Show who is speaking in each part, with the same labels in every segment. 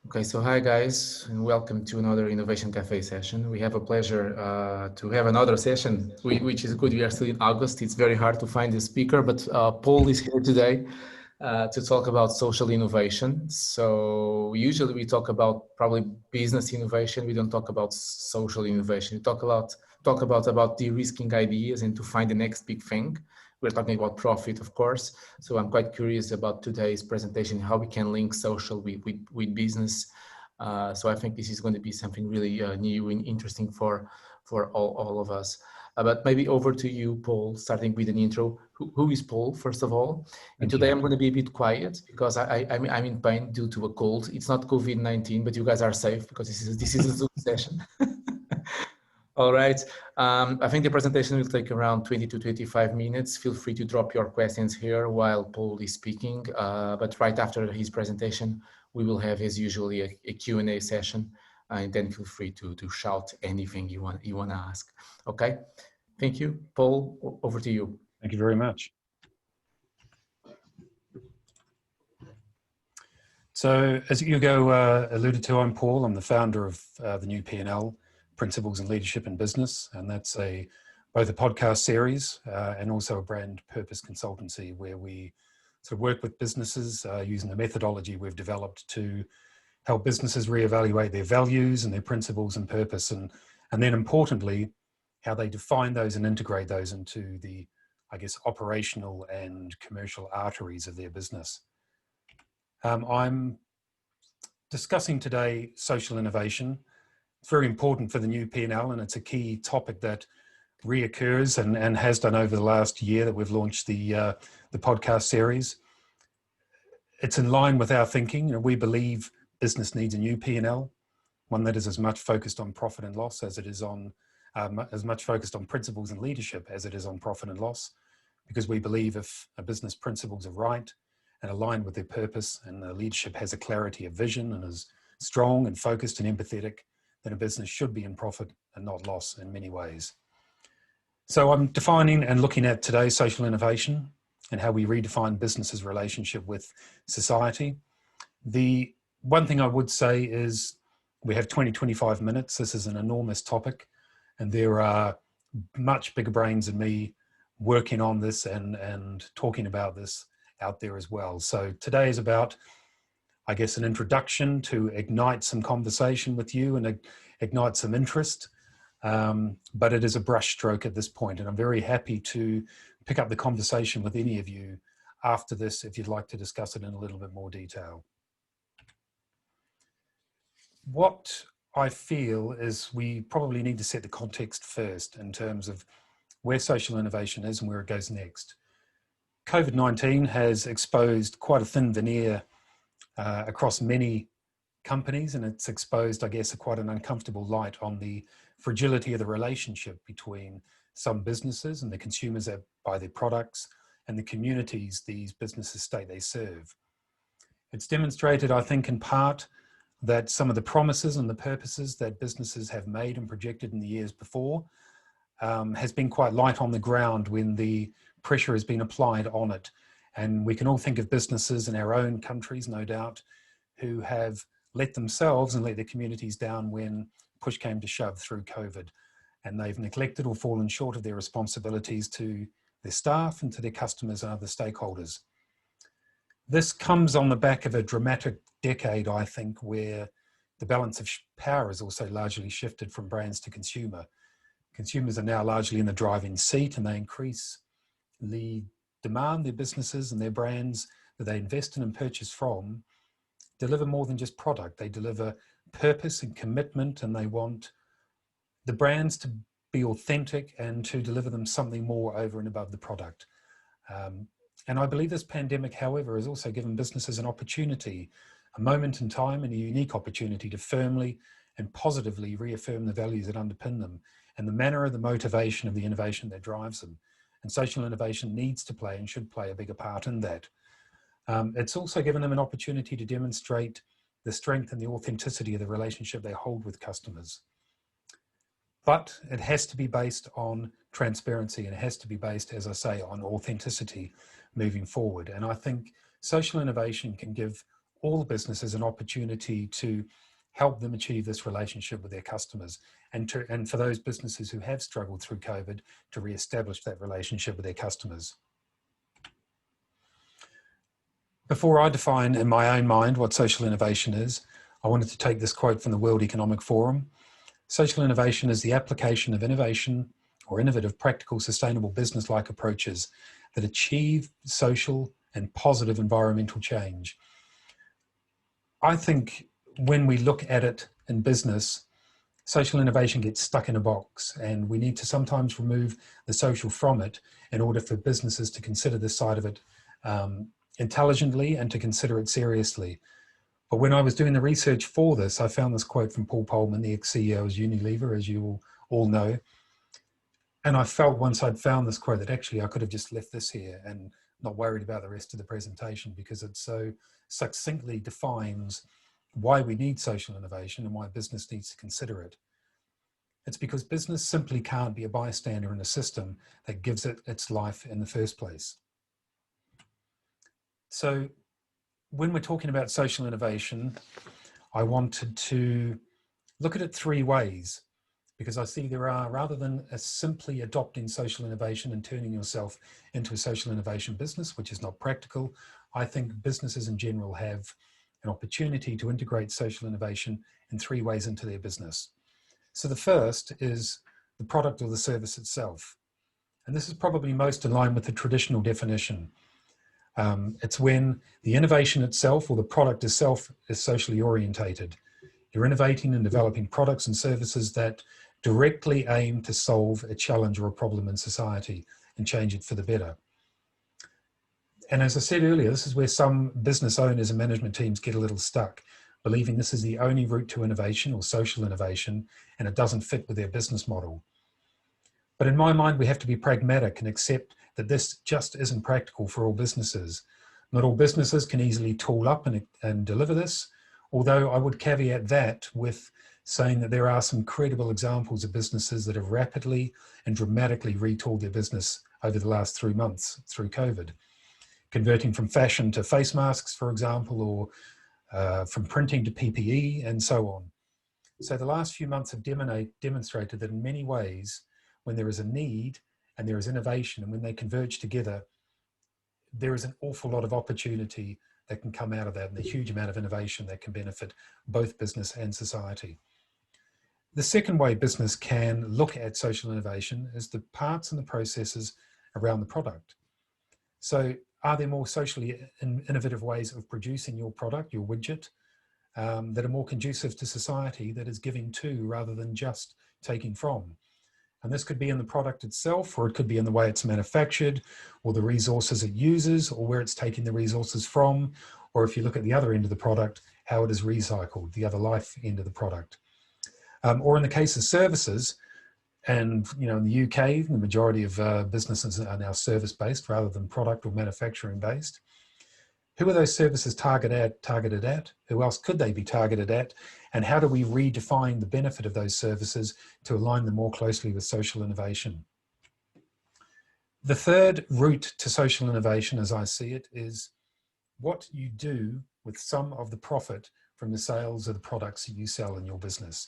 Speaker 1: Okay, so hi guys, and welcome to another Innovation Cafe session. We have a pleasure to have another session, which is good. We are still in August. It's very hard to find a speaker, but Paul is here today to talk about social innovation. So usually we talk about probably business innovation. We don't talk about social innovation. We talk about de-risking ideas and to find the next big thing. We're talking about profit, of course. So I'm quite curious about today's presentation, how we can link social with business. So I think this is going to be something really new and interesting for all of us. But maybe over to you, Paul, starting with an intro. Who is Paul, first of all? And today I'm going to be a bit quiet because I'm in pain due to a cold. It's not COVID-19, but you guys are safe because this is a Zoom session. All right. I think the presentation will take around 20 to 25 minutes. Feel free to drop your questions here while Paul is speaking. But right after his presentation, we will have, as usually, a Q&A session. And then feel free to shout anything you want to ask. Okay. Thank you. Paul, over to you.
Speaker 2: Thank you very much. So as Hugo alluded to, I'm Paul. I'm the founder of the new P&L, Principles in Leadership and Business. And that's both a podcast series and also a brand purpose consultancy where we sort of work with businesses using the methodology we've developed to help businesses reevaluate their values and their principles and purpose. And then importantly, how they define those and integrate those into the, I guess, operational and commercial arteries of their business. I'm discussing today social innovation. It's very important for the new P&L, and it's a key topic that reoccurs and has done over the last year that we've launched the podcast series. It's in line with our thinking. You know, we believe business needs a new P&L, one that is as much focused on profit and loss as it is on as much focused on principles and leadership as it is on profit and loss, because we believe if a business principles are right and aligned with their purpose and the leadership has a clarity of vision and is strong and focused and empathetic, then a business should be in profit and not loss in many ways. So I'm defining and looking at today's social innovation and how we redefine business's relationship with society. The one thing I would say is we have 25 minutes. This is an enormous topic, and there are much bigger brains than me working on this and talking about this out there as well. So today is about, I guess, an introduction to ignite some conversation with you and ignite some interest. But it is a brush stroke at this point, and I'm very happy to pick up the conversation with any of you after this if you'd like to discuss it in a little bit more detail. What I feel is we probably need to set the context first in terms of where social innovation is and where it goes next. COVID-19 has exposed quite a thin veneer across many companies, and it's exposed, I guess, quite an uncomfortable light on the fragility of the relationship between some businesses and the consumers that buy their products and the communities these businesses state they serve. It's demonstrated, I think, in part that some of the promises and the purposes that businesses have made and projected in the years before has been quite light on the ground when the pressure has been applied on it. And we can all think of businesses in our own countries, no doubt, who have let themselves and let their communities down when push came to shove through COVID. And they've neglected or fallen short of their responsibilities to their staff and to their customers and other stakeholders. This comes on the back of a dramatic decade, I think, where the balance of power has also largely shifted from brands to consumer. Consumers are now largely in the driving seat, and they increasingly demand their businesses and their brands that they invest in and purchase from deliver more than just product. They deliver purpose and commitment, and they want the brands to be authentic and to deliver them something more over and above the product. And I believe this pandemic, however, has also given businesses an opportunity, a moment in time and a unique opportunity to firmly and positively reaffirm the values that underpin them and the manner of the motivation of the innovation that drives them. And social innovation needs to play and should play a bigger part in that. It's also given them an opportunity to demonstrate the strength and the authenticity of the relationship they hold with customers. But it has to be based on transparency, and it has to be based, as I say, on authenticity moving forward. And I think social innovation can give all businesses an opportunity to help them achieve this relationship with their customers, and for those businesses who have struggled through COVID to re-establish that relationship with their customers. Before I define in my own mind what social innovation is, I wanted to take this quote from the World Economic Forum. Social innovation is the application of innovation or innovative, practical, sustainable business-like approaches that achieve social and positive environmental change. I think when we look at it in business, social innovation gets stuck in a box, and we need to sometimes remove the social from it in order for businesses to consider this side of it intelligently and to consider it seriously. But when I was doing the research for this, I found this quote from Paul Polman, the ex-CEO of Unilever, as you all know. And I felt once I'd found this quote that actually I could have just left this here and not worried about the rest of the presentation, because it so succinctly defines why we need social innovation and why business needs to consider it. It's because business simply can't be a bystander in a system that gives it its life in the first place. So when we're talking about social innovation, I wanted to look at it three ways, because I see there are, rather than simply adopting social innovation and turning yourself into a social innovation business, which is not practical, I think businesses in general have an opportunity to integrate social innovation in three ways into their business. So the first is the product or the service itself. And this is probably most in line with the traditional definition. It's when the innovation itself or the product itself is socially orientated. You're innovating and developing products and services that directly aim to solve a challenge or a problem in society and change it for the better. And as I said earlier, this is where some business owners and management teams get a little stuck, believing this is the only route to innovation or social innovation, and it doesn't fit with their business model. But in my mind, we have to be pragmatic and accept that this just isn't practical for all businesses. Not all businesses can easily tool up and deliver this, although I would caveat that with saying that there are some credible examples of businesses that have rapidly and dramatically retooled their business over the last 3 months through COVID. Converting from fashion to face masks, for example, or from printing to PPE, and so on. So the last few months have demonstrated that in many ways, when there is a need and there is innovation, and when they converge together, there is an awful lot of opportunity that can come out of that, and a huge amount of innovation that can benefit both business and society. The second way business can look at social innovation is the parts and the processes around the product. So are there more socially innovative ways of producing your product, your widget, that are more conducive to society, that is giving to rather than just taking from? And this could be in the product itself, or it could be in the way it's manufactured, or the resources it uses, or where it's taking the resources from, or if you look at the other end of the product, how it is recycled, the other life end of the product. Or in the case of services, and in the UK, the majority of businesses are now service-based rather than product or manufacturing-based. Who are those services targeted at? Who else could they be targeted at? And how do we redefine the benefit of those services to align them more closely with social innovation? The third route to social innovation, as I see it, is what you do with some of the profit from the sales of the products that you sell in your business.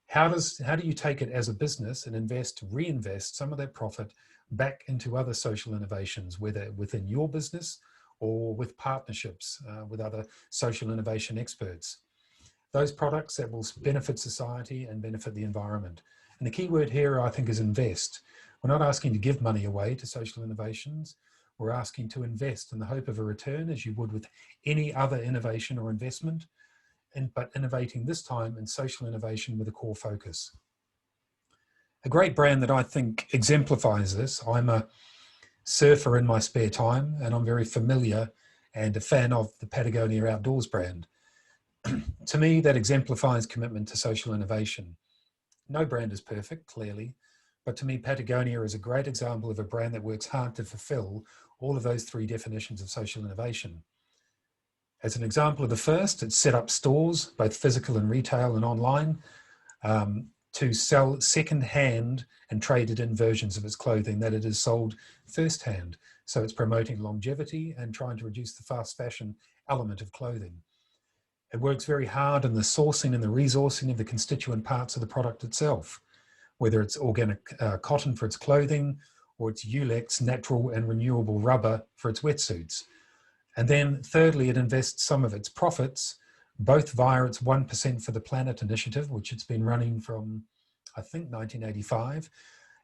Speaker 2: How do you take it as a business and reinvest some of that profit back into other social innovations, whether within your business or with partnerships with other social innovation experts? Those products that will benefit society and benefit the environment. And the key word here, I think, is invest. We're not asking to give money away to social innovations. We're asking to invest in the hope of a return, as you would with any other innovation or investment, but innovating this time in social innovation with a core focus. A great brand that I think exemplifies this, I'm a surfer in my spare time, and I'm very familiar and a fan of the Patagonia Outdoors brand. To me, that exemplifies commitment to social innovation. No brand is perfect, clearly, but to me, Patagonia is a great example of a brand that works hard to fulfill all of those three definitions of social innovation. As an example of the first, it set up stores, both physical and retail and online, to sell second-hand and traded-in versions of its clothing that it is sold first-hand. So it's promoting longevity and trying to reduce the fast fashion element of clothing. It works very hard in the sourcing and the resourcing of the constituent parts of the product itself, whether it's organic cotton for its clothing, or it's Ulex natural and renewable rubber for its wetsuits. And then thirdly, it invests some of its profits, both via its 1% for the Planet initiative, which it's been running from, I think, 1985,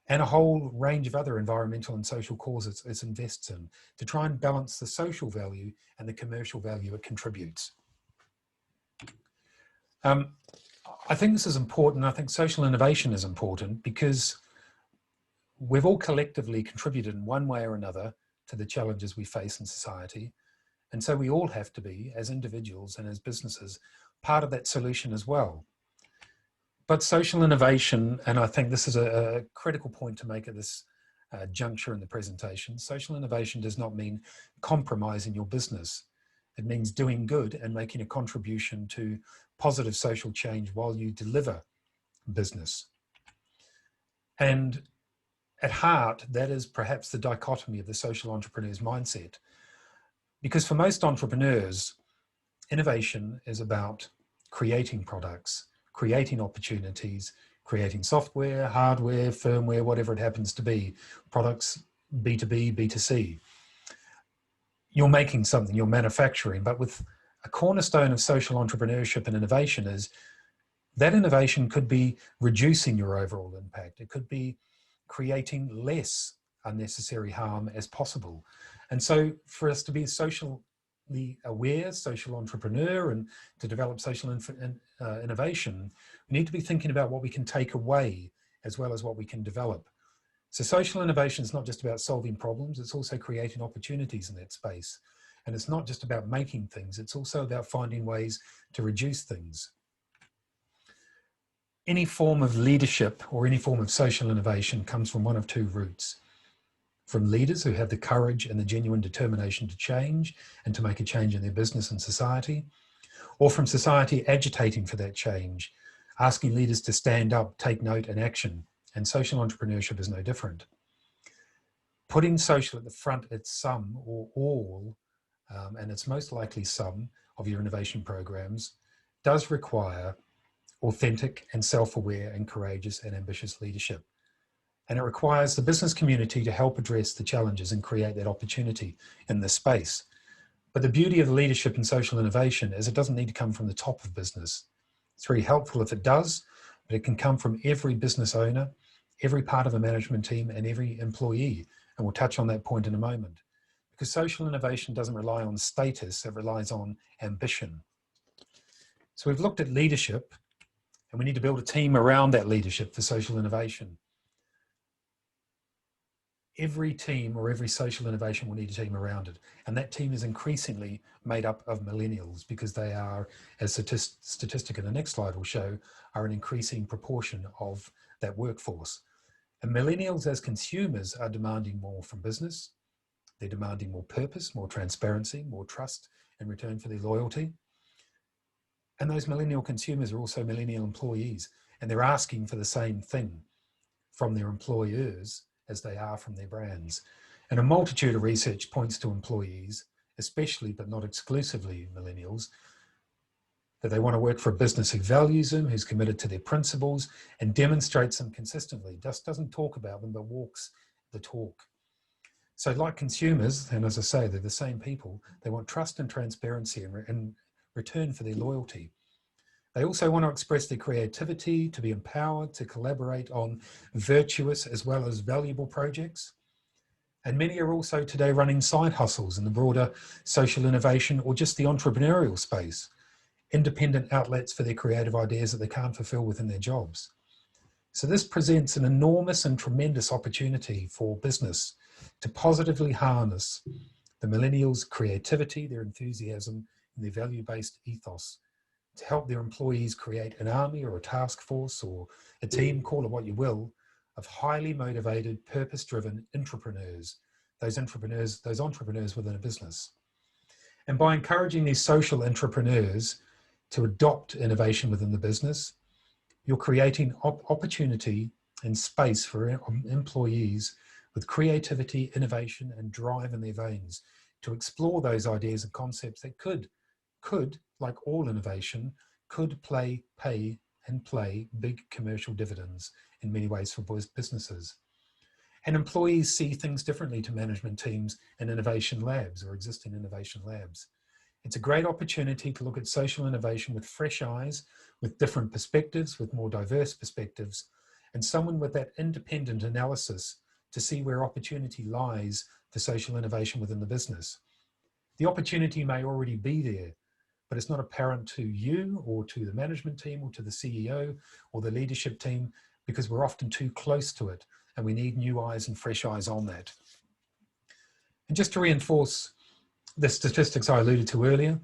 Speaker 2: and a whole range of other environmental and social causes it invests in to try and balance the social value and the commercial value it contributes. I think this is important. I think social innovation is important because we've all collectively contributed in one way or another to the challenges we face in society. And so we all have to be, as individuals and as businesses, part of that solution as well. But social innovation, and I think this is a critical point to make at this juncture in the presentation, social innovation does not mean compromising your business. It means doing good and making a contribution to positive social change while you deliver business. And at heart, that is perhaps the dichotomy of the social entrepreneur's mindset. Because for most entrepreneurs, innovation is about creating products, creating opportunities, creating software, hardware, firmware, whatever it happens to be, products, B2B, B2C. You're making something, you're manufacturing, but with a cornerstone of social entrepreneurship and innovation is that innovation could be reducing your overall impact. It could be creating less unnecessary harm as possible. And so for us to be socially aware, social entrepreneur, and to develop social innovation, we need to be thinking about what we can take away as well as what we can develop. So social innovation is not just about solving problems, it's also creating opportunities in that space. And it's not just about making things, it's also about finding ways to reduce things. Any form of leadership or any form of social innovation comes from one of two roots. From leaders who have the courage and the genuine determination to change and to make a change in their business and society, or from society agitating for that change, asking leaders to stand up, take note and action. And social entrepreneurship is no different. Putting social at the front at some or all, and it's most likely some of your innovation programs, does require authentic and self-aware and courageous and ambitious leadership. And it requires the business community to help address the challenges and create that opportunity in this space. But the beauty of leadership and social innovation is it doesn't need to come from the top of business. It's very helpful if it does, but it can come from every business owner, every part of a management team, and every employee. And we'll touch on that point in a moment. Because social innovation doesn't rely on status, it relies on ambition. So we've looked at leadership, and we need to build a team around that leadership for social innovation. Every team or every social innovation will need a team around it. And that team is increasingly made up of millennials because they are, as statistic in the next slide will show, are an increasing proportion of that workforce. And millennials as consumers are demanding more from business. They're demanding more purpose, more transparency, more trust in return for their loyalty. And those millennial consumers are also millennial employees, and they're asking for the same thing from their employers as they are from their brands. And a multitude of research points to employees, especially but not exclusively millennials, that they want to work for a business who values them, who's committed to their principles and demonstrates them consistently, just doesn't talk about them but walks the talk. So like consumers, and as I say, they're the same people, they want trust and transparency in return for their loyalty. They also want to express their creativity, to be empowered, to collaborate on virtuous as well as valuable projects. And many are also today running side hustles in the broader social innovation or just the entrepreneurial space, independent outlets for their creative ideas that they can't fulfill within their jobs. So this presents an enormous and tremendous opportunity for business to positively harness the millennials' creativity, their enthusiasm, and their value-based ethos to help their employees create an army or a task force or a team, call it what you will, of highly motivated, purpose-driven entrepreneurs, those entrepreneurs within a business. And by encouraging these social entrepreneurs to adopt innovation within the business, you're creating opportunity and space for employees with creativity, innovation, and drive in their veins to explore those ideas and concepts that could, like all innovation, could pay big commercial dividends in many ways for businesses. And employees see things differently to management teams and innovation labs or existing innovation labs. It's a great opportunity to look at social innovation with fresh eyes, with different perspectives, with more diverse perspectives, and someone with that independent analysis to see where opportunity lies for social innovation within the business. The opportunity may already be there, but it's not apparent to you or to the management team or to the CEO or the leadership team because we're often too close to it and we need new eyes and fresh eyes on that. And just to reinforce the statistics I alluded to earlier,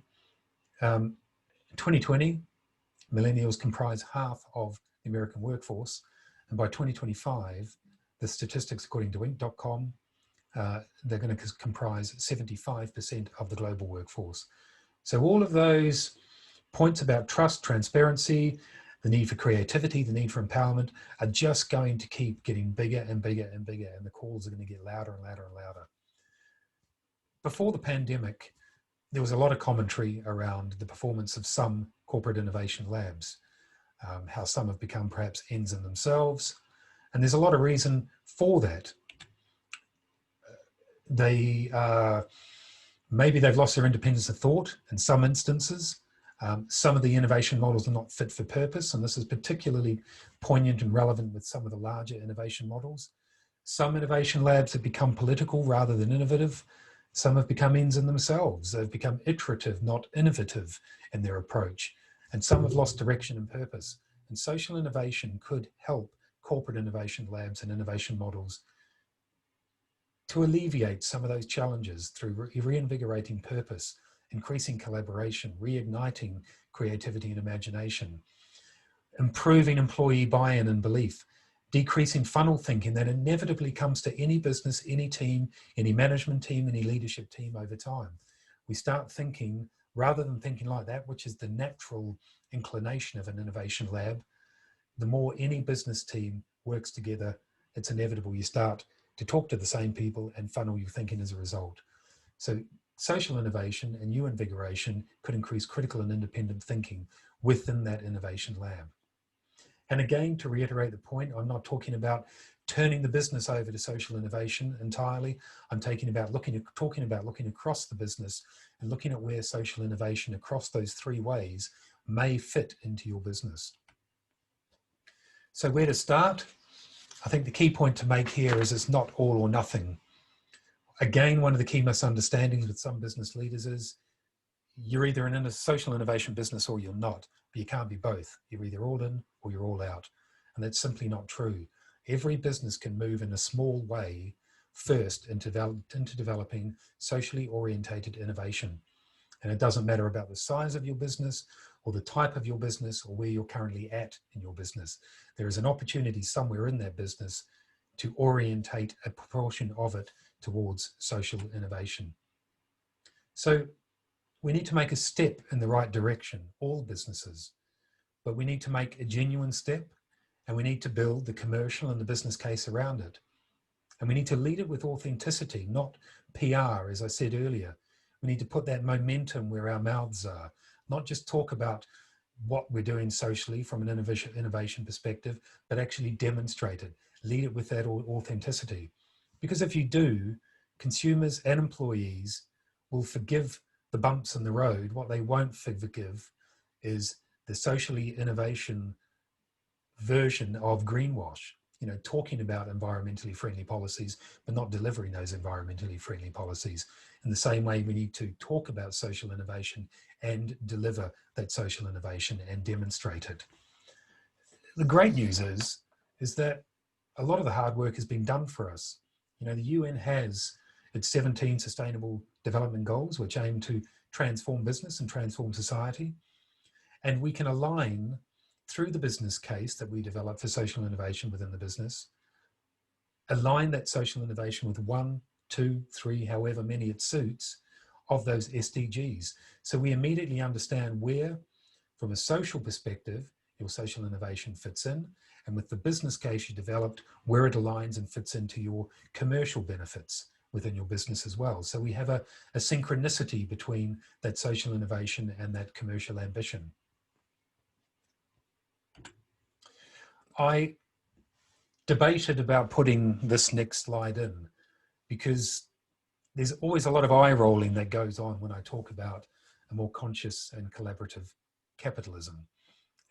Speaker 2: 2020, millennials comprise half of the American workforce, and by 2025, the statistics according to Inc.com, they're going to comprise 75% of the global workforce. So all of those points about trust, transparency, the need for creativity, the need for empowerment are just going to keep getting bigger and bigger and bigger, and the calls are going to get louder and louder and louder. Before the pandemic, there was a lot of commentary around the performance of some corporate innovation labs, how some have become perhaps ends in themselves. And there's a lot of reason for that. Maybe they've lost their independence of thought in some instances. Some of the innovation models are not fit for purpose, and this is particularly poignant and relevant with some of the larger innovation models. Some innovation labs have become political rather than innovative. Some have become ends in themselves. They've become iterative, not innovative in their approach. And some have lost direction and purpose. And social innovation could help corporate innovation labs and innovation models to alleviate some of those challenges through reinvigorating purpose, increasing collaboration, reigniting creativity and imagination, improving employee buy-in and belief, decreasing funnel thinking that inevitably comes to any business, any team, any management team, any leadership team over time. We start thinking, rather than thinking like that, which is the natural inclination of an innovation lab, the more any business team works together, it's inevitable you start to talk to the same people and funnel your thinking as a result. So social innovation and new invigoration could increase critical and independent thinking within that innovation lab. And again, to reiterate the point, I'm not talking about turning the business over to social innovation entirely. I'm talking about looking across the business and looking at where social innovation across those three ways may fit into your business. So where to start? I think the key point to make here is it's not all or nothing. Again, one of the key misunderstandings with some business leaders is you're either in a social innovation business or you're not, but you can't be both. You're either all in or you're all out. And that's simply not true. Every business can move in a small way first into developing socially orientated innovation. And it doesn't matter about the size of your business or the type of your business or where you're currently at in your business. There is an opportunity somewhere in that business to orientate a proportion of it towards social innovation. So we need to make a step in the right direction, all businesses, but we need to make a genuine step and we need to build the commercial and the business case around it. And we need to lead it with authenticity, not PR, as I said earlier. We need to put that momentum where our mouths are, not just talk about what we're doing socially from an innovation perspective, but actually demonstrate it, lead it with that authenticity. Because if you do, consumers and employees will forgive the bumps in the road. What they won't forgive is the socially innovation version of greenwash, talking about environmentally friendly policies, but not delivering those environmentally friendly policies. In the same way, we need to talk about social innovation and deliver that social innovation and demonstrate it. The great news is that a lot of the hard work has been done for us. The UN has its 17 Sustainable Development Goals, which aim to transform business and transform society. And we can align through the business case that we develop for social innovation within the business, align that social innovation with 1, 2, 3, however many it suits of those SDGs. So we immediately understand where, from a social perspective, your social innovation fits in, and with the business case you developed, where it aligns and fits into your commercial benefits, within your business as well. So we have a synchronicity between that social innovation and that commercial ambition. I debated about putting this next slide in because there's always a lot of eye rolling that goes on when I talk about a more conscious and collaborative capitalism.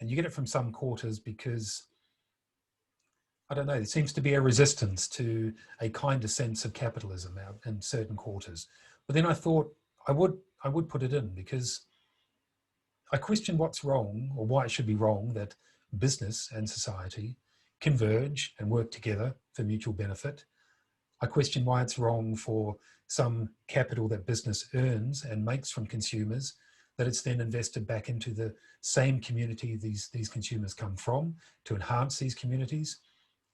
Speaker 2: And you get it from some quarters because, I don't know, there seems to be a resistance to a kinder sense of capitalism out in certain quarters. But then I thought I would put it in because I question what's wrong, or why it should be wrong that business and society converge and work together for mutual benefit. I question why it's wrong for some capital that business earns and makes from consumers, that it's then invested back into the same community these consumers come from to enhance these communities.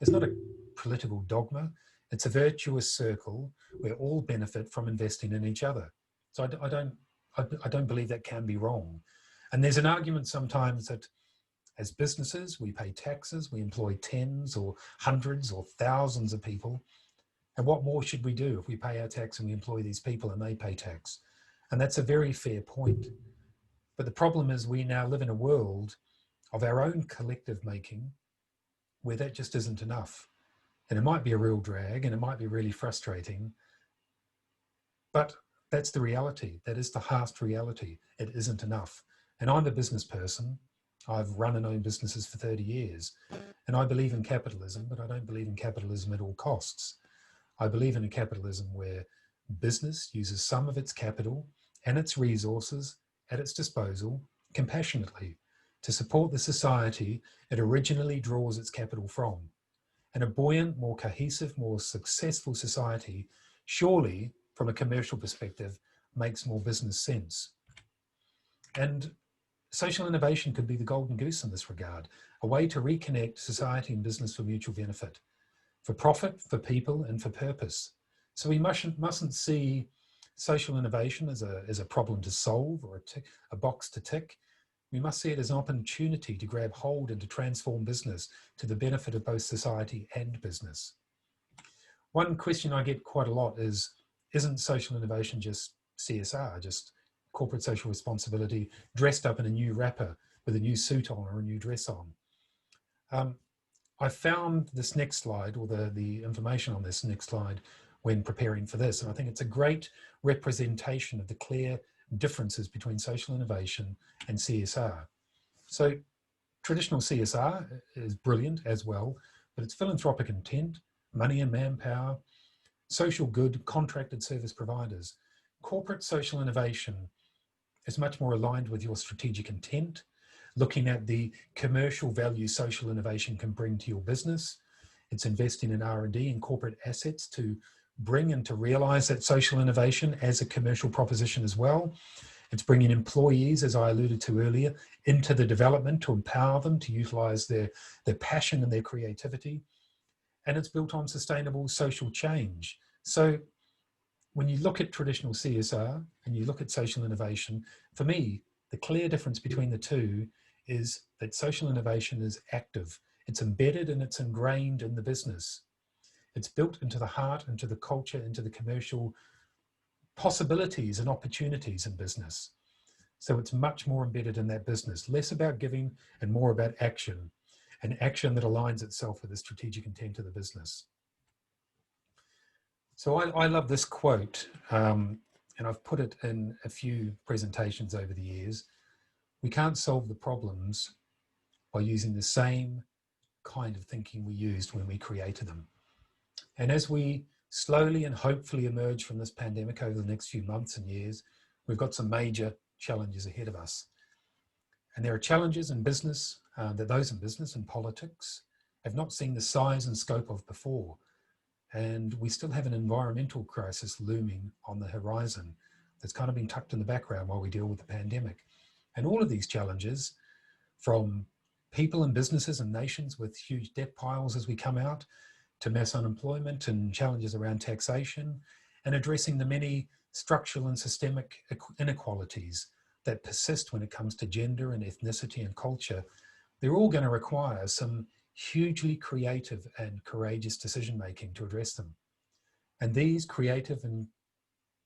Speaker 2: It's not a political dogma. It's a virtuous circle where all benefit from investing in each other. So I don't believe that can be wrong. And there's an argument sometimes that as businesses, we pay taxes, we employ tens or hundreds or thousands of people. And what more should we do if we pay our tax and we employ these people and they pay tax? And that's a very fair point. But the problem is we now live in a world of our own collective making where that just isn't enough. And it might be a real drag and it might be really frustrating, but that's the reality. That is the harsh reality. It isn't enough. And I'm a business person. I've run and owned businesses for 30 years. And I believe in capitalism, but I don't believe in capitalism at all costs. I believe in a capitalism where business uses some of its capital and its resources at its disposal compassionately to support the society it originally draws its capital from. And a buoyant, more cohesive, more successful society, surely from a commercial perspective, makes more business sense. And social innovation could be the golden goose in this regard, a way to reconnect society and business for mutual benefit, for profit, for people, and for purpose. So we mustn't see social innovation as a problem to solve or a box to tick. We must see it as an opportunity to grab hold and to transform business to the benefit of both society and business. One question I get quite a lot is, isn't social innovation just CSR, just corporate social responsibility dressed up in a new wrapper with a new suit on or a new dress on? I found this next slide, or the information on this next slide, when preparing for this, and I think it's a great representation of the clear differences between social innovation and CSR. So traditional CSR is brilliant as well, but it's philanthropic intent, money and manpower, social good, contracted service providers. Corporate social innovation is much more aligned with your strategic intent, looking at the commercial value social innovation can bring to your business. It's investing in R&D and corporate assets to bring and to realize that social innovation as a commercial proposition as well. It's bringing employees, as I alluded to earlier, into the development to empower them to utilize their passion and their creativity. And it's built on sustainable social change. So when you look at traditional CSR and you look at social innovation, for me, the clear difference between the two is that social innovation is active. It's embedded and it's ingrained in the business. It's built into the heart, into the culture, into the commercial possibilities and opportunities in business. So it's much more embedded in that business, less about giving and more about action, and action that aligns itself with the strategic intent of the business. So I love this quote, and I've put it in a few presentations over the years. We can't solve the problems by using the same kind of thinking we used when we created them. And as we slowly and hopefully emerge from this pandemic over the next few months and years, we've got some major challenges ahead of us. And there are challenges in business that those in business and politics have not seen the size and scope of before. And we still have an environmental crisis looming on the horizon that's kind of been tucked in the background while we deal with the pandemic. And all of these challenges, from people and businesses and nations with huge debt piles as we come out, to mass unemployment and challenges around taxation, and addressing the many structural and systemic inequalities that persist when it comes to gender and ethnicity and culture, they're all going to require some hugely creative and courageous decision-making to address them. And these creative and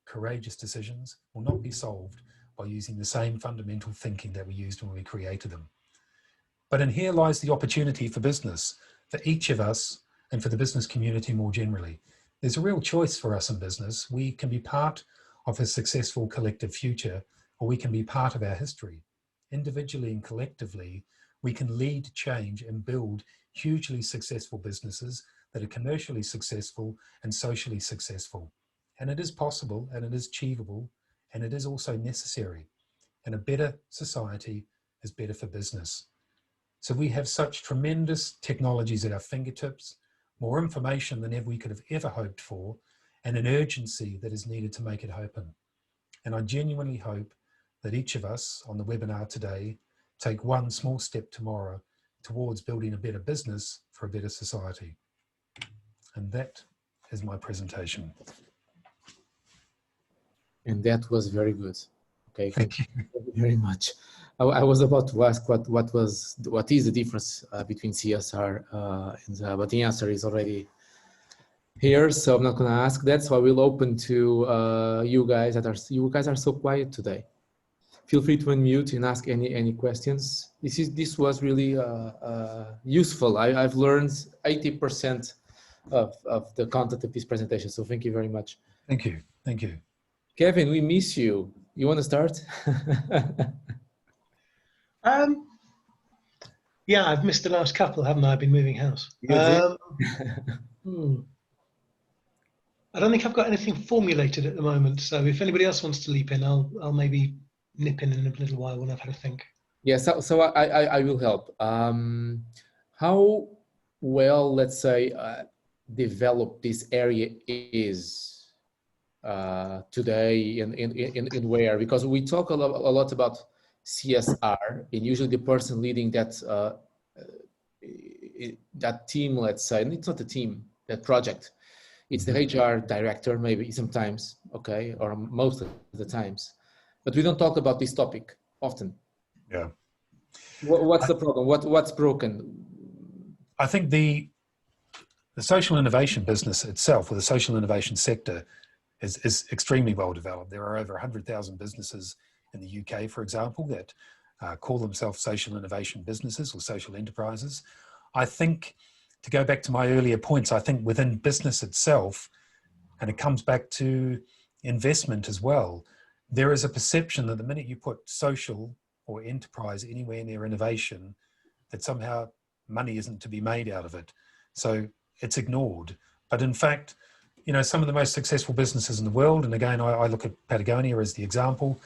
Speaker 2: courageous decisions will not be solved by using the same fundamental thinking that we used when we created them. But in here lies the opportunity for business, for each of us, and for the business community more generally. There's a real choice for us in business. We can be part of a successful collective future, or we can be part of our history. Individually and collectively, we can lead change and build hugely successful businesses that are commercially successful and socially successful. And it is possible, and it is achievable, and it is also necessary. And a better society is better for business. So we have such tremendous technologies at our fingertips, more information than ever we could have ever hoped for, and an urgency that is needed to make it happen. And I genuinely hope that each of us on the webinar today take one small step tomorrow towards building a better business for a better society. And that is my presentation.
Speaker 1: And that was very good. Okay,
Speaker 2: Thank you.
Speaker 1: very much. I was about to ask what is the difference between CSR but the answer is already here, so I'm not going to ask that. So I will open to you guys are so quiet today. Feel free to unmute and ask any questions. This was really useful. I've learned 80% of the content of this presentation. So thank you very much.
Speaker 2: Thank you. Thank you.
Speaker 1: Kevin, we miss you. You want to start?
Speaker 3: Yeah, I've missed the last couple, haven't I? I've been moving house. I don't think I've got anything formulated at the moment. So if anybody else wants to leap in, I'll maybe nip in a little while when I've had a think.
Speaker 1: Yeah, so I will help. How well, let's say, developed this area is today in where, because we talk a lot about CSR, and usually the person leading that that team, let's say, and it's not a team, that project, it's the HR director, maybe sometimes, okay, or most of the times, but we don't talk about this topic often.
Speaker 2: Yeah.
Speaker 1: What's the problem? What's broken?
Speaker 2: I think the social innovation business itself, or the social innovation sector, is extremely well developed. There are over 100,000 businesses in the UK, for example, that call themselves social innovation businesses or social enterprises. I think, to go back to my earlier points, I think within business itself, and it comes back to investment as well, there is a perception that the minute you put social or enterprise anywhere near innovation, that somehow money isn't to be made out of it. So it's ignored. But in fact, you know, some of the most successful businesses in the world, and again, I look at Patagonia as the example,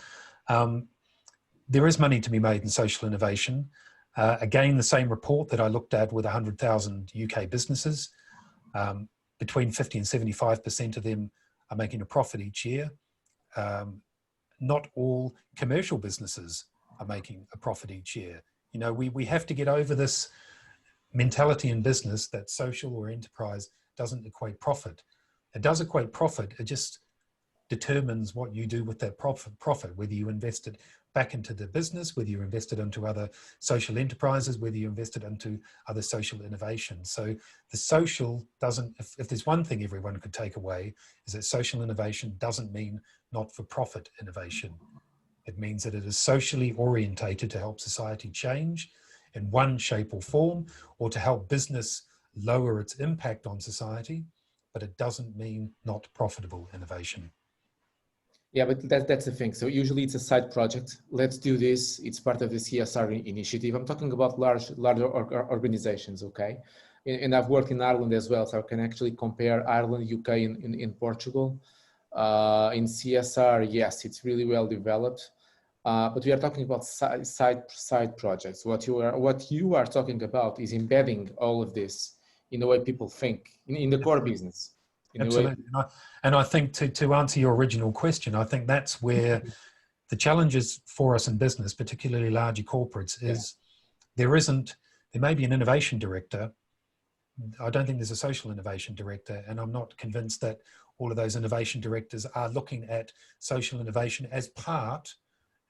Speaker 2: there is money to be made in social innovation. Again, the same report that I looked at with 100,000 UK businesses, between 50 and 75% of them are making a profit each year. Not all commercial businesses are making a profit each year. You know, we have to get over this mentality in business that social or enterprise doesn't equate profit. It does equate profit. It just determines what you do with that profit, whether you invest it back into the business, whether you invest it into other social enterprises, whether you invest it into other social innovations. So the social doesn't, if there's one thing everyone could take away, is that social innovation doesn't mean not-for-profit innovation. It means that it is socially orientated to help society change in one shape or form, or to help business lower its impact on society, but it doesn't mean not profitable innovation.
Speaker 1: Yeah, but that's the thing. So usually it's a side project. Let's do this. It's part of the CSR initiative. I'm talking about larger organizations, okay? And I've worked in Ireland as well, so I can actually compare Ireland, UK, in Portugal. In CSR, yes, it's really well developed. But we are talking about side projects. What you are talking about is embedding all of this in the way people think, in the core business.
Speaker 2: Absolutely. And I think to answer your original question, I think that's where the challenges for us in business, particularly larger corporates, is there may be an innovation director. I don't think there's a social innovation director, and I'm not convinced that all of those innovation directors are looking at social innovation as part,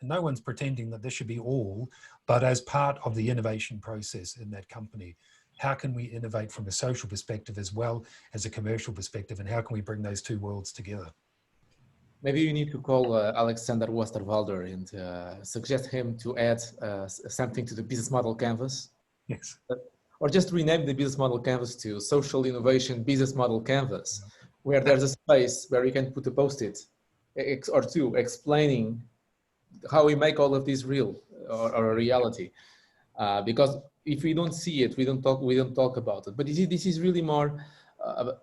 Speaker 2: and no one's pretending that this should be all, but as part of the innovation process in that company. how can we innovate from a social perspective as well as a commercial perspective, and how can we bring those two worlds together?
Speaker 1: Maybe you need to call Alexander Westerwalder and suggest him to add something to the business model canvas.
Speaker 2: Yes.
Speaker 1: Or just rename the business model canvas to Social Innovation Business Model Canvas, where there's a space where you can put a post-it or two explaining how we make all of this real or a reality. Because if we don't see it, we don't talk about it. But you see, this is really more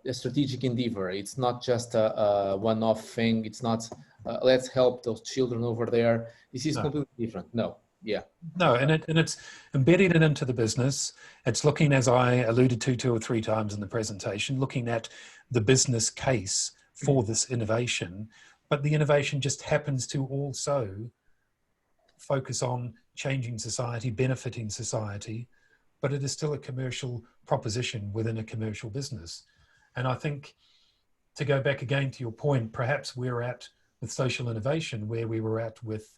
Speaker 1: a strategic endeavor. It's not just a one-off thing. It's not let's help those children over there. This is completely different. No, yeah.
Speaker 2: No, and it's embedding it into the business. It's looking, as I alluded to 2 or 3 times in the presentation, looking at the business case for this innovation. But the innovation just happens to also focus on changing society, benefiting society, but it is still a commercial proposition within a commercial business. And I think, to go back again to your point, perhaps we're at with social innovation where we were at with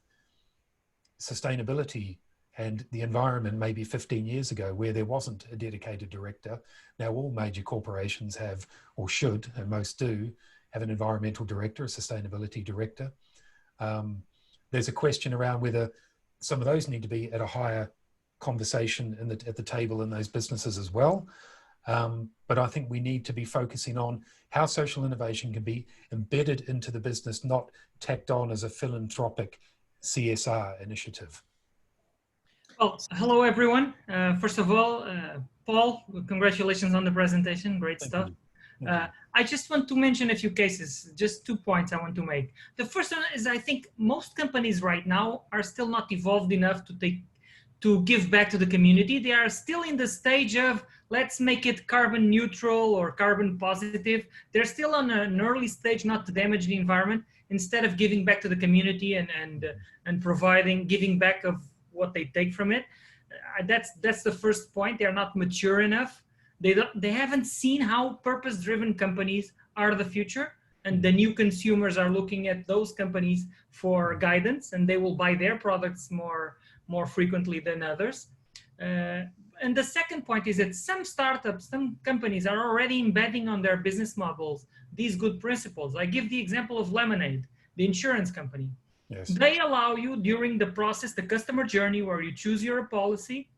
Speaker 2: sustainability and the environment maybe 15 years ago, where there wasn't a dedicated director. Now all major corporations have, or should, and most do, have an environmental director, a sustainability director. There's a question around whether some of those need to be at a higher conversation at the table in those businesses as well. But I think we need to be focusing on how social innovation can be embedded into the business, not tacked on as a philanthropic CSR initiative.
Speaker 4: Well, hello everyone. First of all, Paul, congratulations on the presentation. Great stuff. I just want to mention a few cases, just 2 points I want to make. The first one is, I think most companies right now are still not evolved enough to give back to the community. They are still in the stage of, let's make it carbon neutral or carbon positive. They're still on an early stage not to damage the environment, instead of giving back to the community and giving back of what they take from it. That's the first point. They're not mature enough. They haven't seen how purpose-driven companies are the future, and the new consumers are looking at those companies for guidance, and they will buy their products more frequently than others. And the second point is that some startups, some companies are already embedding on their business models these good principles. I give the example of Lemonade, the insurance company.
Speaker 2: Yes.
Speaker 4: They allow you during the process, the customer journey where you choose your policy,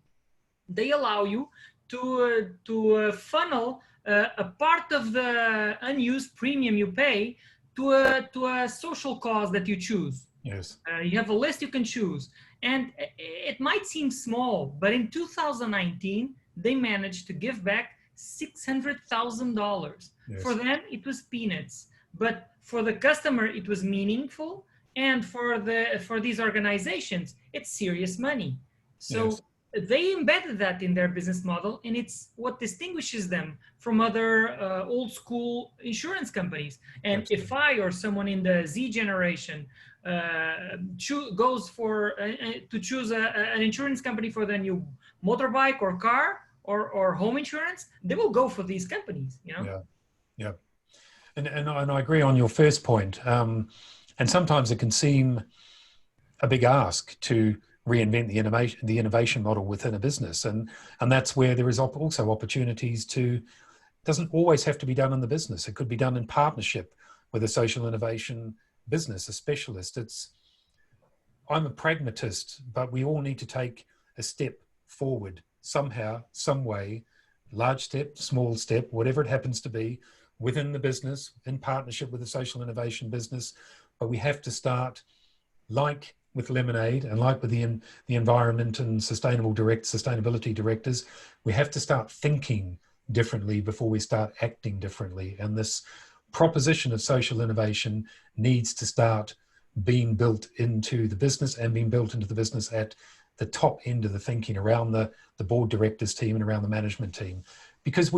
Speaker 4: they allow you to funnel a part of the unused premium you pay to a social cause that you choose.
Speaker 2: Yes.
Speaker 4: You have a list you can choose. And it might seem small, but in 2019, they managed to give back $600,000.
Speaker 2: Yes.
Speaker 4: For them, it was peanuts. But for the customer, it was meaningful. And for these organizations, it's serious money. So
Speaker 2: Yes.
Speaker 4: they embedded that in their business model, and it's what distinguishes them from other old school insurance companies. And
Speaker 2: Absolutely.
Speaker 4: if I or someone in the Z generation goes for to choose an insurance company for the new motorbike or car or home insurance, they will go for these companies, you know?
Speaker 2: Yeah, yeah. And I agree on your first point. And sometimes it can seem a big ask to reinvent the innovation model within a business. And that's where there is also opportunities it doesn't always have to be done in the business. It could be done in partnership with a social innovation business, a specialist. I'm a pragmatist, but we all need to take a step forward somehow, some way, large step, small step, whatever it happens to be, within the business, in partnership with the social innovation business. But we have to start, like with Lemonade and like with the environment and sustainability directors, we have to start thinking differently before we start acting differently. And this proposition of social innovation needs to start being built into the business, and being built into the business at the top end of the thinking, around the board directors team and around the management team. Because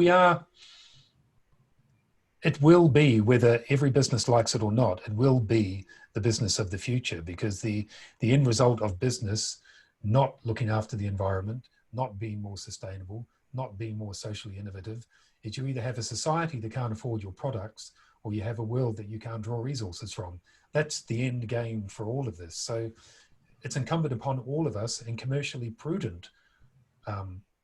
Speaker 2: it will be, whether every business likes it or not, it will be the business of the future, because the end result of business not looking after the environment, not being more sustainable, not being more socially innovative, is you either have a society that can't afford your products, or you have a world that you can't draw resources from. That's the end game for all of this. So it's incumbent upon all of us, and commercially prudent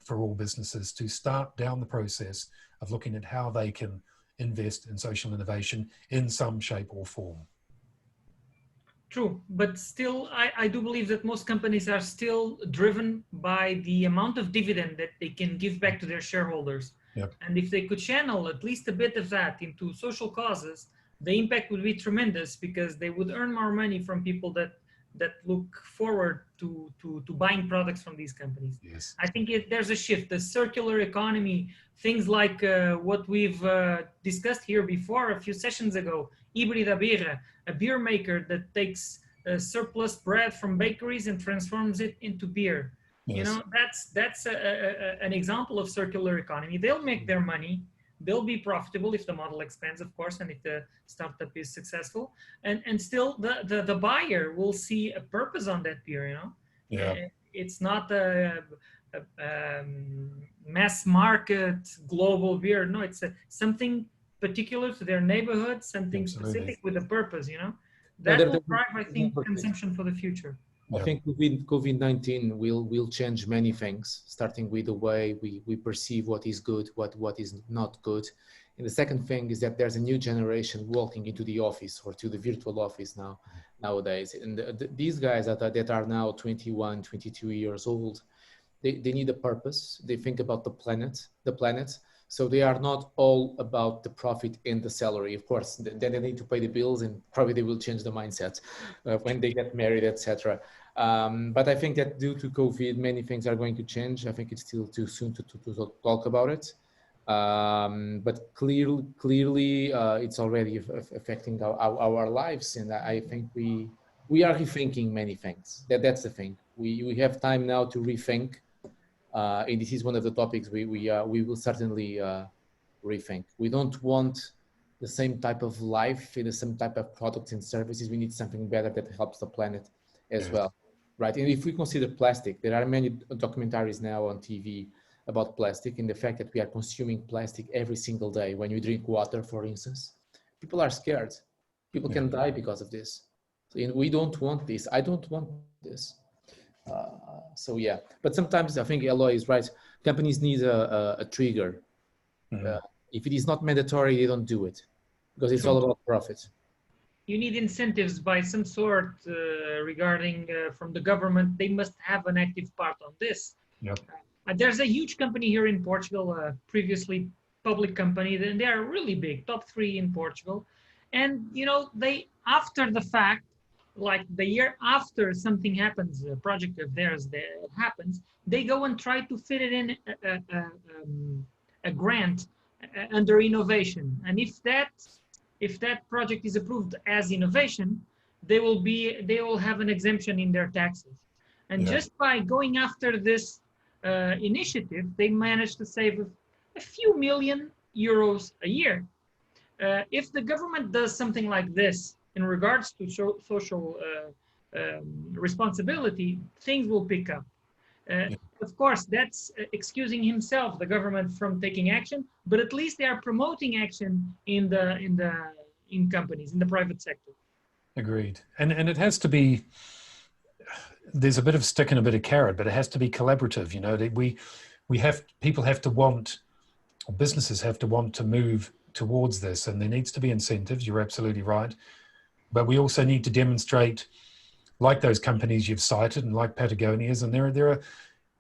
Speaker 2: for all businesses to start down the process of looking at how they can invest in social innovation in some shape or form.
Speaker 4: True, but still, I do believe that most companies are still driven by the amount of dividend that they can give back to their shareholders.
Speaker 2: Yep.
Speaker 4: And if they could channel at least a bit of that into social causes, the impact would be tremendous, because they would earn more money from people that look forward to buying products from these companies.
Speaker 2: Yes.
Speaker 4: I think there's a shift, the circular economy, things like what we've discussed here before a few sessions ago, Híbrida Birra, a beer maker that takes surplus bread from bakeries and transforms it into beer.
Speaker 2: Yes.
Speaker 4: You know, that's an example of circular economy. They'll make their money. They'll be profitable if the model expands, of course, and if the startup is successful. And still, the buyer will see a purpose on that beer. You know,
Speaker 2: Yeah.
Speaker 4: It's not a mass market global beer. No, it's something particular to their neighborhood, something
Speaker 2: Absolutely.
Speaker 4: specific with a purpose. You know,
Speaker 1: No,
Speaker 4: that will drive, I think, consumption for the future.
Speaker 1: I think COVID-19 will change many things, starting with the way we perceive what is good, what is not good. And the second thing is that there's a new generation walking into the office or to the virtual office nowadays. And these guys that are now 21, 22 years old, they need a purpose. They think about the planet. So they are not all about the profit and the salary. Of course, then they need to pay the bills, and probably they will change the mindset when they get married, etc. But I think that due to COVID, many things are going to change. I think it's still too soon to talk about it. But clearly, it's already affecting our lives, and I think we are rethinking many things. That's the thing. We have time now to rethink. And this is one of the topics we will certainly rethink. We don't want the same type of life, the same type of products and services. We need something better that helps the planet as well, right? And if we consider plastic, there are many documentaries now on TV about plastic and the fact that we are consuming plastic every single day. When you drink water, for instance, people are scared. People can die because of this. And we don't want this. I don't want this. So yeah, but sometimes I think Eloy is right. Companies need a trigger. If it is not mandatory, they don't do it because it's all about profit.
Speaker 4: You need incentives by some sort regarding from the government. They must have an active part on this.
Speaker 2: Yep.
Speaker 4: There's a huge company here in Portugal, previously public company, and they are really big, top 3 in Portugal. And you know, they after the fact, like the year after something happens, a project of theirs that happens, they go and try to fit it in a grant under innovation. And if that project is approved as innovation, they will have an exemption in their taxes. And just by going after this initiative, they managed to save a few million euros a year. If the government does something like this in regards to social responsibility, things will pick up. Of course, that's excusing himself, the government, from taking action, but at least they are promoting action in companies, in the private sector.
Speaker 2: Agreed. And it has to be, there's a bit of stick and a bit of carrot, but it has to be collaborative. You know, people have to want, or businesses have to want to move towards this, and there needs to be incentives. You're absolutely right. But we also need to demonstrate, like those companies you've cited and like Patagonia's, and there are,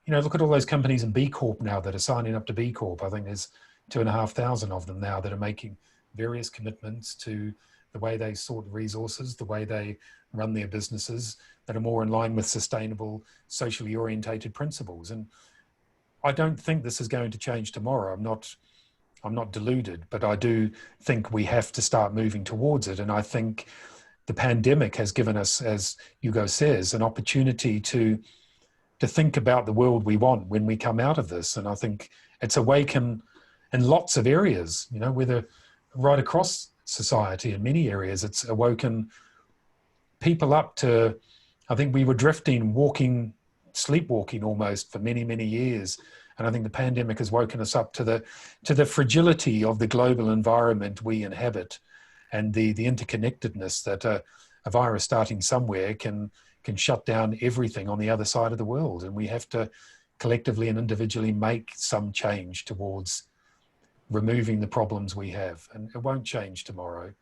Speaker 2: you know, look at all those companies in B Corp now that are signing up to B Corp. I think there's 2,500 of them now that are making various commitments to the way they sort resources, the way they run their businesses that are more in line with sustainable, socially orientated principles. And I don't think this is going to change tomorrow. I'm not deluded, but I do think we have to start moving towards it. And I think the pandemic has given us, as Hugo says, an opportunity to think about the world we want when we come out of this. And I think it's awakened in lots of areas, you know, whether right across society in many areas, it's awoken people up to, I think we were drifting, sleepwalking almost for many, many years. And I think the pandemic has woken us up to the fragility of the global environment we inhabit, and the interconnectedness that a virus starting somewhere can shut down everything on the other side of the world. And we have to collectively and individually make some change towards removing the problems we have. And it won't change tomorrow,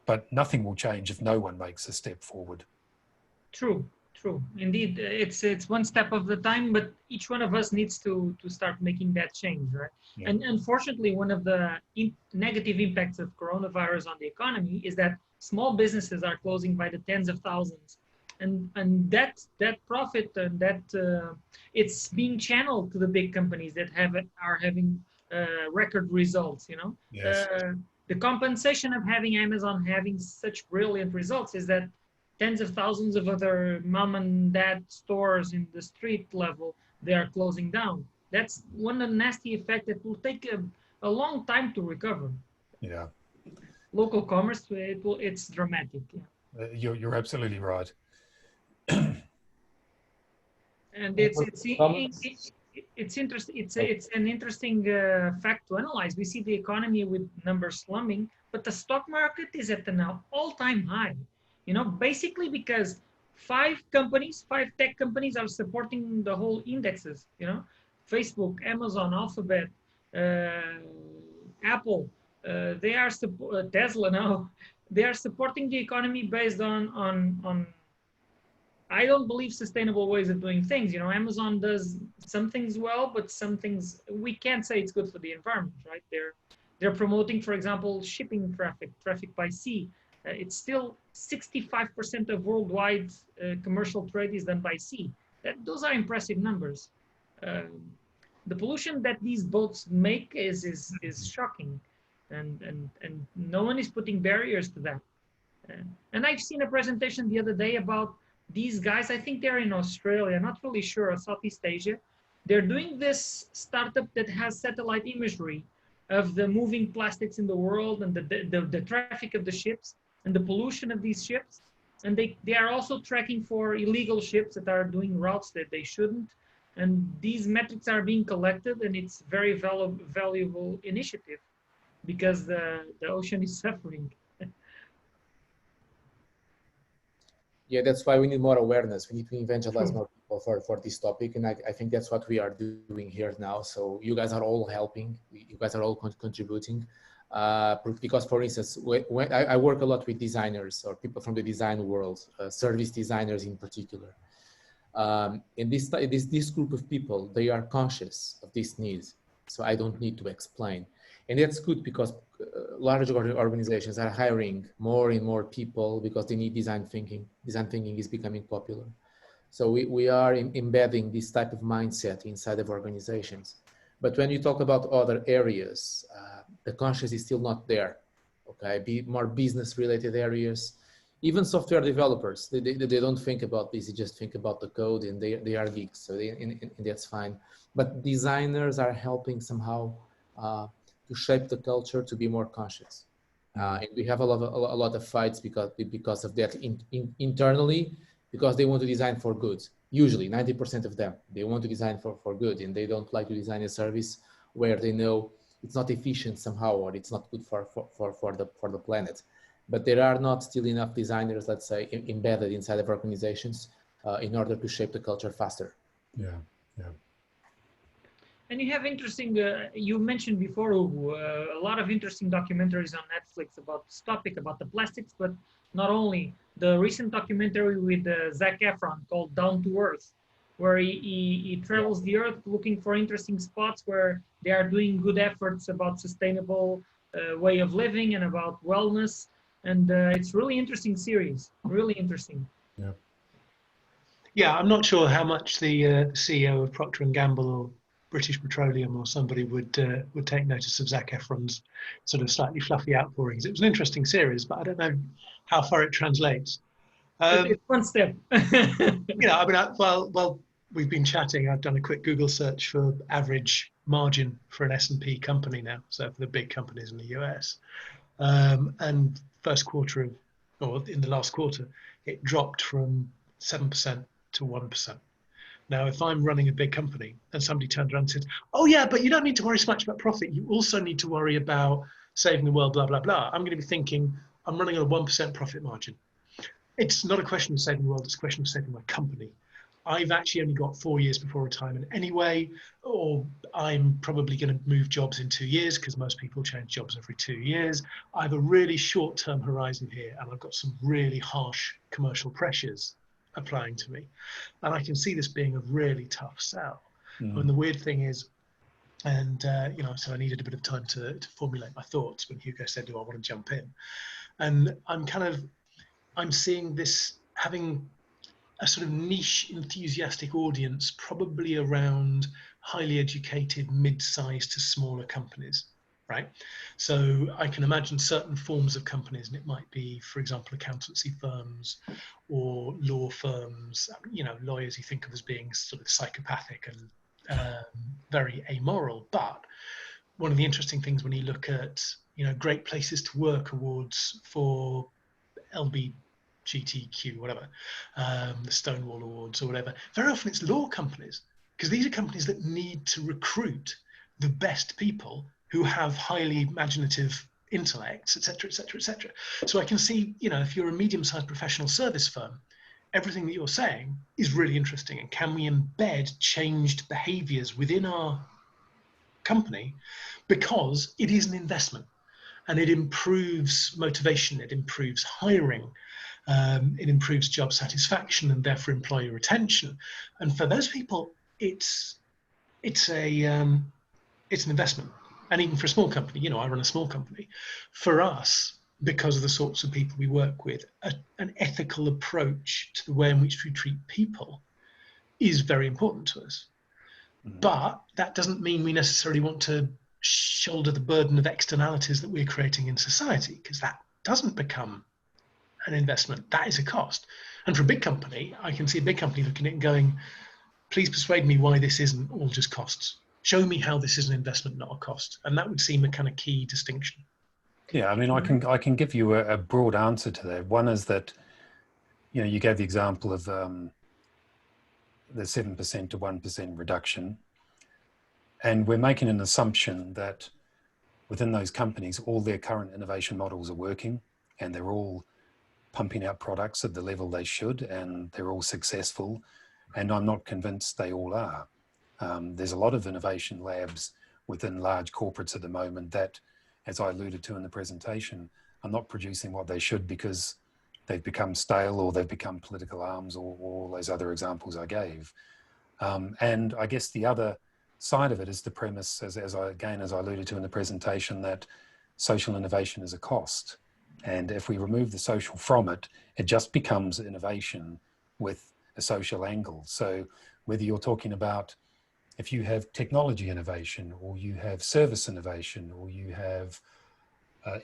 Speaker 2: but nothing will change if no one makes a step forward.
Speaker 4: True, true. Indeed, it's one step of the time, but each one of us needs to start making that change, right?
Speaker 2: Yeah.
Speaker 4: And unfortunately, one of the negative impacts of coronavirus on the economy is that small businesses are closing by the tens of thousands, and that profit and that it's being channeled to the big companies that are having record results. You know,
Speaker 2: Yes.
Speaker 4: the compensation of having Amazon having such brilliant results is that tens of thousands of other mom and dad stores in the street level, they are closing down. That's one nasty effect that will take a long time to recover.
Speaker 2: Yeah.
Speaker 4: Local commerce, it's dramatic. Yeah.
Speaker 2: You're absolutely right.
Speaker 4: And it's interesting. It's an interesting fact to analyze. We see the economy with numbers slumming, but the stock market is at an all-time high. You know, basically because five tech companies are supporting the whole indexes. You know, Facebook, Amazon, Alphabet, Apple. They are Tesla now. They are supporting the economy based on I don't believe sustainable ways of doing things. You know, Amazon does some things well, but some things we can't say it's good for the environment, right? They're promoting, for example, shipping traffic by sea. It's still 65% of worldwide commercial trade is done by sea. Those are impressive numbers. The pollution that these boats make is shocking, and no one is putting barriers to that. And I've seen a presentation the other day about these guys. I think they're in Australia, not really sure, or Southeast Asia. They're doing this startup that has satellite imagery of the moving plastics in the world and the traffic of the ships and the pollution of these ships. And they are also tracking for illegal ships that are doing routes that they shouldn't. And these metrics are being collected, and it's very valuable initiative because the ocean is suffering.
Speaker 1: Yeah, that's why we need more awareness. We need to evangelize more people for this topic. And I think that's what we are doing here now. So you guys are all helping. You guys are all contributing. Because, for instance, when I work a lot with designers or people from the design world, service designers in particular. And this group of people, they are conscious of this need. So I don't need to explain. And that's good because large organizations are hiring more and more people because they need design thinking. Design thinking is becoming popular. So we are embedding this type of mindset inside of organizations. But when you talk about other areas, the conscious is still not there. Okay, be more business related areas. Even software developers, they don't think about this, they just think about the code, and they are geeks, so and that's fine. But designers are helping somehow to shape the culture to be more conscious. And we have a lot of fights because of that internally, because they want to design for good. Usually 90% of them, they want to design for good, and they don't like to design a service where they know it's not efficient somehow, or it's not good for the planet. But there are not still enough designers, let's say, embedded inside of organizations in order to shape the culture faster.
Speaker 2: Yeah, yeah.
Speaker 4: And you have interesting, you mentioned before, a lot of interesting documentaries on Netflix about this topic, about the plastics, but not only. The recent documentary with Zac Efron called Down to Earth, where he travels the earth looking for interesting spots where they are doing good efforts about sustainable way of living and about wellness. And it's really interesting series, really interesting.
Speaker 2: Yeah.
Speaker 3: Yeah, I'm not sure how much the CEO of Procter & Gamble or British Petroleum or somebody would take notice of Zac Efron's sort of slightly fluffy outpourings. It was an interesting series, but I don't know how far it translates.
Speaker 4: It's one step.
Speaker 3: You know, I mean, well, we've been chatting. I've done a quick Google search for average margin for an S&P company now, so for the big companies in the US. And first quarter in the last quarter, it dropped from 7% to 1%. Now, if I'm running a big company and somebody turned around and said, oh yeah, but you don't need to worry so much about profit. You also need to worry about saving the world, blah, blah, blah. I'm going to be thinking, I'm running on a 1% profit margin. It's not a question of saving the world, it's a question of saving my company. I've actually only got 4 years before retirement anyway, or I'm probably going to move jobs in 2 years because most people change jobs every 2 years. I have a really short-term horizon here, and I've got some really harsh commercial pressures applying to me. And I can see this being a really tough sell. And the weird thing is, and you know, so I needed a bit of time to formulate my thoughts when Hugo said, do I want to jump in? And I'm seeing this having a sort of niche enthusiastic audience, probably around highly educated mid-sized to smaller companies, right? So I can imagine certain forms of companies, and it might be, for example, accountancy firms or law firms, you know, lawyers you think of as being sort of psychopathic and very amoral. But one of the interesting things when you look at, you know, Great Places to Work awards for LGBTQ, whatever, the Stonewall Awards or whatever, very often it's law companies, because these are companies that need to recruit the best people who have highly imaginative intellects, etc., etc., etc. So I can see, you know, if you're a medium-sized professional service firm, everything that you're saying is really interesting. And can we embed changed behaviors within our company, because it is an investment and it improves motivation, it improves hiring, it improves job satisfaction and therefore employee retention. And for those people, it's an investment. And even for a small company, you know, I run a small company. For us, because of the sorts of people we work with, an ethical approach to the way in which we treat people is very important to us. But that doesn't mean we necessarily want to shoulder the burden of externalities that we're creating in society, because that doesn't become an investment. That is a cost. And for a big company, I can see a big company looking at it and going, please persuade me why this isn't all just costs. Show me how this is an investment, not a cost. And that would seem a kind of key distinction.
Speaker 2: Yeah, I mean, I can give you a broad answer to that. One is that, you know, you gave the example of the 7% to 1% reduction. And we're making an assumption that within those companies, all their current innovation models are working and they're all pumping out products at the level they should, and they're all successful. And I'm not convinced they all are. There's a lot of innovation labs within large corporates at the moment that, as I alluded to in the presentation, are not producing what they should because they've become stale or they've become political arms, or all those other examples I gave. And I guess the other side of it is the premise, as I alluded to in the presentation, that social innovation is a cost. And if we remove the social from it, it just becomes innovation with a social angle. So whether you're talking about, if you have technology innovation, or you have service innovation, or you have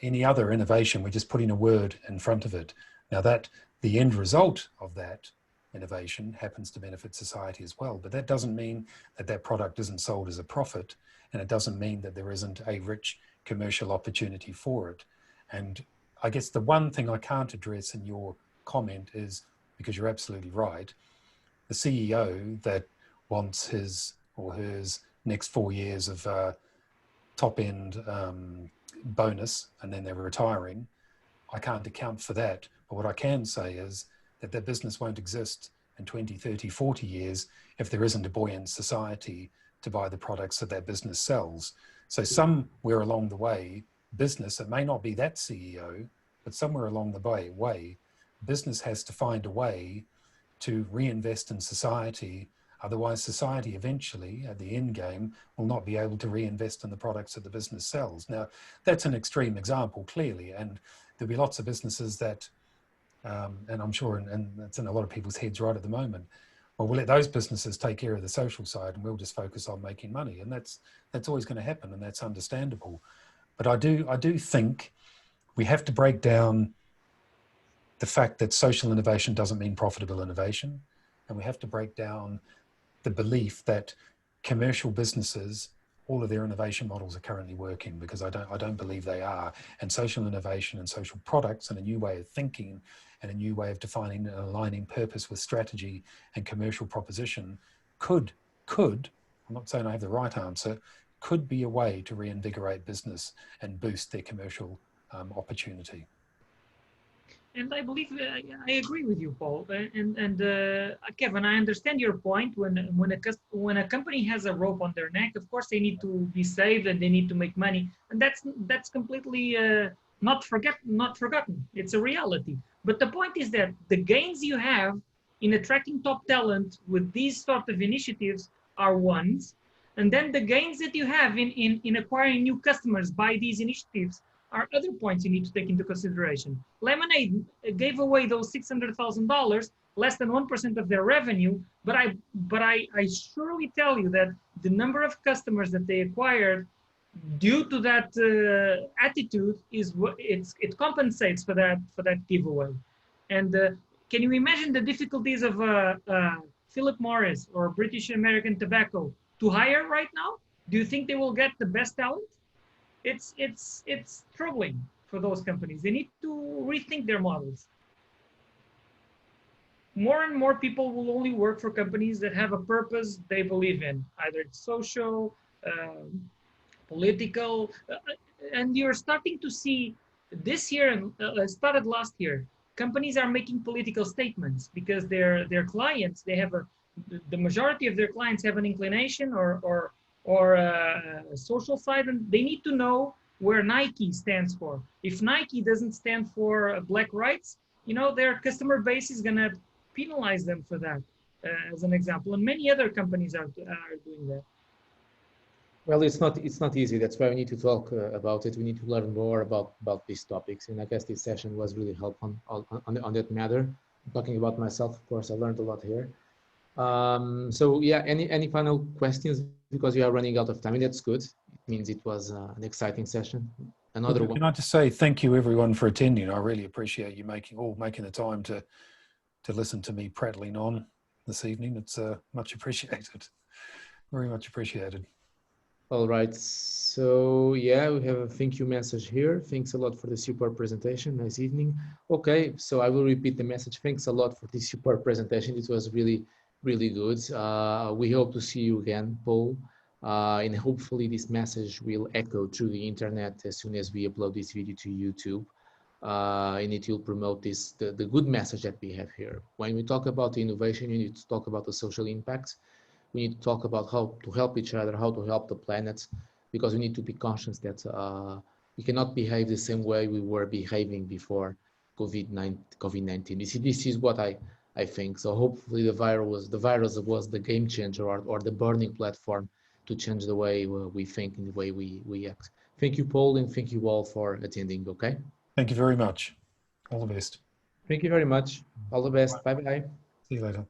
Speaker 2: any other innovation, we're just putting a word in front of it. Now that the end result of that innovation happens to benefit society as well, but that doesn't mean that that product isn't sold as a profit, and it doesn't mean that there isn't a rich commercial opportunity for it. And I guess the one thing I can't address in your comment is, because you're absolutely right, the CEO that wants his or hers next 4 years of top end bonus and then they're retiring, I can't account for that. But what I can say is that their business won't exist in 20, 30, 40 years if there isn't a buoyant society to buy the products that that business sells. So somewhere along the way, business, it may not be that CEO, but somewhere along the way, business has to find a way to reinvest in society. Otherwise, society eventually, at the end game, will not be able to reinvest in the products that the business sells. Now, that's an extreme example, clearly, and there'll be lots of businesses that, and I'm sure, and that's in a lot of people's heads right at the moment, well, we'll let those businesses take care of the social side and we'll just focus on making money. And that's always going to happen, and that's understandable. But I do think we have to break down the fact that social innovation doesn't mean profitable innovation. And we have to break down the belief that commercial businesses, all of their innovation models are currently working, because I don't believe they are. And social innovation and social products and a new way of thinking and a new way of defining and aligning purpose with strategy and commercial proposition could, I'm not saying I have the right answer, could be a way to reinvigorate business and boost their commercial opportunity.
Speaker 4: and I believe I agree with you, Paul. And Kevin, I understand your point. When a company has a rope on their neck, of course they need to be saved and they need to make money, and that's completely not forgotten. It's a reality. But the point is that the gains you have in attracting top talent with these sort of initiatives are ones, and then the gains that you have in acquiring new customers by these initiatives are other points you need to take into consideration. Lemonade gave away those $600,000, less than 1% of their revenue, but I surely tell you that the number of customers that they acquired due to that attitude it compensates for that giveaway. And can you imagine the difficulties of Philip Morris or British American Tobacco to hire right now? Do you think they will get the best talent? It's troubling for those companies. They need to rethink their models. More and more people will only work for companies that have a purpose they believe in, either it's social, political, and you're starting to see this year and started last year. Companies are making political statements because their clients, the majority of their clients have an inclination or a social side, and they need to know where Nike stands for. If Nike doesn't stand for black rights, their customer base is going to penalize them for that, as an example. And many other companies are doing that.
Speaker 1: Well, it's not easy. That's why we need to talk about it. We need to learn more about these topics. And I guess this session was really helpful on that matter. Talking about myself, of course, I learned a lot here. So yeah, any final questions? Because we are running out of time, and that's good. It means it was an exciting session. Another one.
Speaker 2: Can I just say thank you everyone for attending? I really appreciate you making the time to listen to me prattling on this evening. It's much appreciated, very much appreciated.
Speaker 1: All right, so yeah, we have a thank you message here. Thanks a lot for the super presentation. Nice evening. Okay, so I will repeat the message. Thanks a lot for this super presentation. It was really good. We hope to see you again, Paul. And hopefully this message will echo through the internet as soon as we upload this video to YouTube. And it will promote the good message that we have here. When we talk about innovation, you need to talk about the social impact. We need to talk about how to help each other, how to help the planet, because we need to be conscious that we cannot behave the same way we were behaving before COVID-19. This is what I think. So hopefully the virus was the game changer or the burning platform to change the way we think and the way we act. Thank you, Paul, and thank you all for attending, okay?
Speaker 2: Thank you very much. All the best.
Speaker 1: Thank you very much. All the best. Bye-bye.
Speaker 2: See you later.